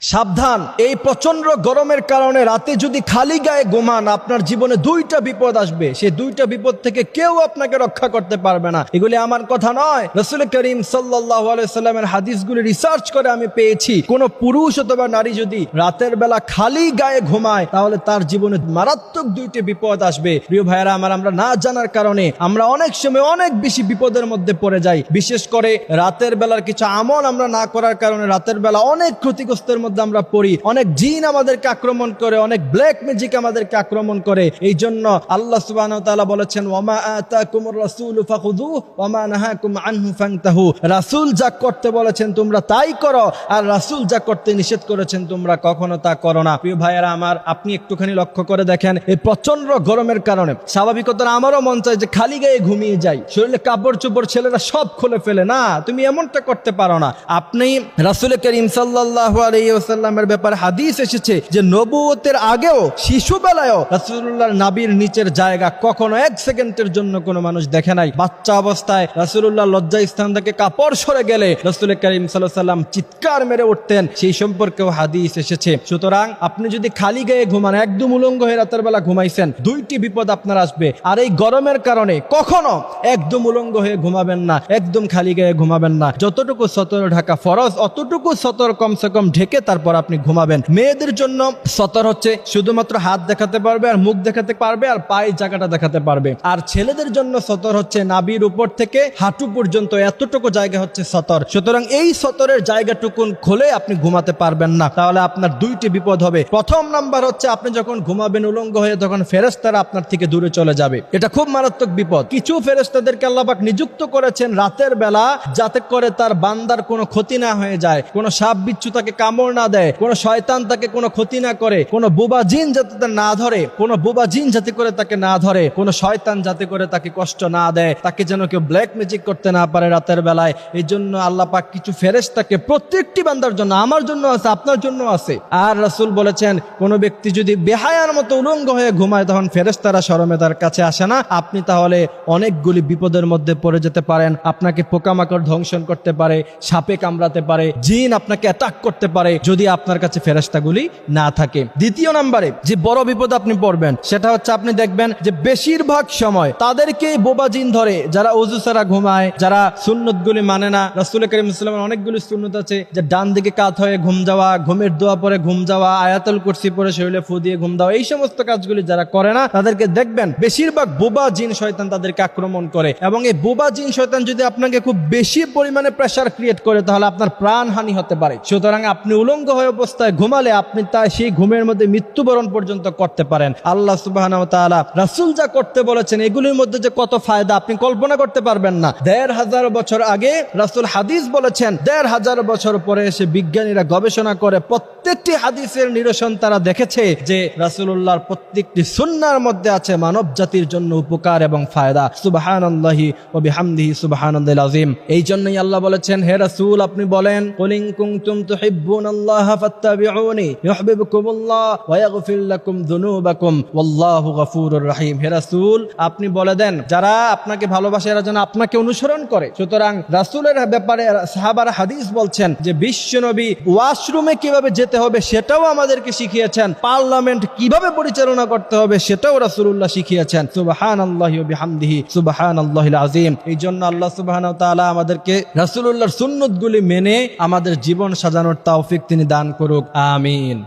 সাবধান, এই প্রচন্ড গরমের কারণে রাতে যদি খালি গায়ে ঘুমান আপনার জীবনে দুইটা বিপদ আসবে। সেই দুইটা বিপদ থেকে কেউ আপনাকে রক্ষা করতে পারবে না। এগুলি আমার কথা নয়, রাসূল করিম সাল্লাল্লাহু আলাইহি সাল্লামের হাদিসগুলি রিসার্চ করে আমি পেয়েছি। কোন পুরুষ অথবা নারী যদি রাতের বেলা খালি গায়ে ঘুমায় তাহলে তার জীবনে মারাত্মক দুইটি বিপদ আসবে। প্রিয় ভাইয়েরা আমার, আমরা না জানার কারণে আমরা অনেক সময় অনেক বেশি বিপদের মধ্যে পড়ে যাই। বিশেষ করে রাতের বেলার কিছু আমল আমরা না করার কারণে রাতের বেলা অনেক ক্ষতিগ্রস্তের মধ্যে আমরা পড়ি। অনেক জিন আমাদেরকে আক্রমণ করে, অনেক ব্ল্যাক ম্যাজিক আমাদেরকে আক্রমণ করে। এই জন্য আল্লাহ সুবহানাহু ওয়া তাআলা বলেছেন, ওয়ামা আতাকুমুর রাসূলু ফাখুযুহু ওয়ামা নাহাকুম আনহু ফান্তাহু। রাসূল যা করতে বলেছেন তোমরা তাই করো, আর রাসূল যা করতে নিষেধ করেছেন তোমরা কখনো তা করো না। প্রিয় ভাইয়েরা আমার, আপনি একটুখানি লক্ষ্য করে দেখেন, এই প্রচন্ড গরমের কারণে স্বাভাবিকতা আমারও মন চায় যে খালি গায়ে ঘুমিয়ে যাই, শরীরে কাপড় চোপড় ছেলেরা সব খুলে ফেলে। না, তুমি এমনটা করতে পারো না। আপনি রাসূল করিম সাল্লাল্লাহু আলাইহি ওয়াসাল্লামের ব্যাপারে হাদিস এসেছে যে নবুয়তের আগেও শিশুবেলায়ও রাসূলুল্লাহর নাভির নিচের জায়গা কখনো এক সেকেন্ডের জন্য কোনো মানুষ দেখে নাই। বাচ্চা অবস্থায় রাসূলুল্লাহ লজ্জা স্থান থেকে কাপড় সরে গেলে রাসূল করিম সাল্লাল্লাহু আলাইহি ওয়াসাল্লাম চিৎকার মেরে উঠতেন, সেই সম্পর্কেও হাদিস এসেছে। সুতরাং আপনি যদি খালি গায়ে ঘুমান, একদম উলঙ্গ হয়ে রাতের বেলা ঘুমাইছেন, দুইটি বিপদ আপনার আসবে। আর এই গরমের কারণে কখনো একদম উলঙ্গ হয়ে ঘুমাবেন না, একদম খালি গায়ে ঘুমাবেন না। যতটুকু সতর ঢাকা ফরজ অতটুকু সতর কমসে কম ঢেকে তারপর আপনি ঘুমাবেন। মেয়েদের জন্য সতর হচ্ছে শুধুমাত্র হাত দেখাতে পারবে আর মুখ দেখাতে পারবে আর পায়ের জায়গাটা দেখাতে পারবে। আর ছেলেদের জন্য সতর হচ্ছে নাভির উপর থেকে হাঁটু পর্যন্ত এতটুকু জায়গা হচ্ছে সতর। সুতরাং এই সতরের জায়গাটুকুন খুলে আপনি ঘুমাতে পারবেন না, তাহলে আপনার দুইটি বিপদ হবে। প্রথম নাম্বার হচ্ছে আপনি যখন ঘুমাবেন উলঙ্গ হয়ে, তখন ফেরেশতারা আপনার থেকে দূরে চলে যাবে। এটা খুব মারাত্মক বিপদ। কিছু ফেরেশতাদেরকে আল্লাহ পাক নিযুক্ত করেছেন রাতের বেলা, যাতে করে তার বান্দার কোনো ক্ষতি না হয়ে যায়, কোনো সাপ বিচ্ছু তাকে কামড় না দেয়, কোনো শয়তান তাকে কোনো ক্ষতি না করে, কোনো বোবা জিন যাতে না ধরে, কোনো বোবা জিন যাতে করে তাকে না ধরে, কোনো শয়তান যাতে করে তাকে কষ্ট না দেয়, তাকে যেন কেউ ব্ল্যাক ম্যাজিক করতে না পারে রাতের বেলায়। এই জন্য আল্লাহ পাক কিছু ফেরেশতাকে প্রত্যেকটি বান্দার জন্য, আমার জন্য আছে, আপনার জন্য আছে। আর রাসূল বলেছেন, কোনো ব্যক্তি যদি বেহায়ার মতো উলঙ্গ হয়ে ঘুমায় তখন ফেরেশতারা শরমে তার কাছে আসে না। আপনি তাহলে অনেকগুলি বিপদের মধ্যে পড়ে যেতে পারেন। আপনাকে পোকামাকড় ধ্বংসন করতে পারে, সাপে কামড়াতে পারে, জিন আপনাকে অ্যাটাক করতে পারে যদি আপনার কাছে ফেরেশতাগুলি না থাকে। দ্বিতীয় নম্বরে যে বড় বিপদ আপনি পড়বেন সেটা হচ্ছে, আপনি দেখবেন যে বেশিরভাগ সময় তাদেরকেই বোবা জিন ধরে যারা ওযু ছাড়া ঘুমায়, যারা সুন্নতগুলি মানে না। রাসূল কারীম সাল্লাল্লাহু আলাইহি ওয়াসাল্লামের অনেকগুলি সুন্নত আছে, যে ডান দিকে কাত হয়ে ঘুম যাওয়া, ঘুমের দোয়া পরে ঘুম যাওয়া, আয়াতুল কুরসি পরে শরীরে ফু দিয়ে ঘুম দেওয়া। এই সমস্ত কাজগুলি যারা করে না তাদেরকে দেখবেন বেশিরভাগ বোবা জিন শয়তান তাদেরকে আক্রমণ করে। এবং এই বোবা জিন শয়তান যদি আপনাকে খুব বেশি পরিমাণে প্রেসার ক্রিয়েট করে তাহলে আপনার প্রাণহানি হতে পারে। সুতরাং আপনি উলঙ্গ হয়ে অবস্থায় ঘুমালে আপনি তা সেই ঘুমের মধ্যে মৃত্যুবরণ পর্যন্ত করতে পারেন। আল্লাহ সুবহানাহু ওয়া তাআলা রাসূল যা করতে বলেছেন এগুলির মধ্যে যে কত ফায়দা আপনি কল্পনা করতে পারবেন না। ১৫০০ বছর আগে রাসূল হাদিস বলেছেন, ১৫০০ বছর পরে এসে বিজ্ঞানীরা গবেষণা করে প্রত্যেকটি হাদিসের নিরসন তারা দেখেছে যে রাসূলুল্লাহর প্রত্যেকটি সুন্নাহর মধ্যে আছে মানব জাতির জন্য উপকার এবং ফায়দা। সুবহানাল্লাহি ওয়া বিহামদিহি সুবহানাল্লাহিল আযীম। এই জন্যই আল্লাহ বলেছেন, হে রাসূল আপনি বলেন, কুল ইন কুনতুম তুহিব্বুনাল্লাহা ফাত্তাবিউনি ইউহিব্বুকুমুল্লাহ ওয়া ইয়াগফির লাকুম যুনুবাকুম ওয়াল্লাহু গফুরুর রহিম। হে রাসূল আপনি বলে দেন, যারা আপনাকে ভালোবাসে এরা যেন আপনাকে অনুসরণ করে। সুতরাং রাসূলের ব্যাপারে সাহাবারা হাদিস বলছেন যে বিশ্বনবী ওয়াশরুমে কিভাবে যেতে হবে সেটাও আমাদেরকে শিখিয়েছেন, পার্লামেন্ট কিভাবে পরিচালনা করতে হবে সেটাও রাসূলুল্লাহ শিখিয়েছেন। সুবহানাল্লাহি ওয়া বিহামদিহি সুবহানাল্লাহিল আযীম। এই জন্য আল্লাহ সুবহানাহু ওয়া তাআলা আমাদেরকে রাসূলুল্লাহর সুন্নতগুলি মেনে আমাদের জীবন সাজানোর তৌফিক তিনি দান করুক। আমিন।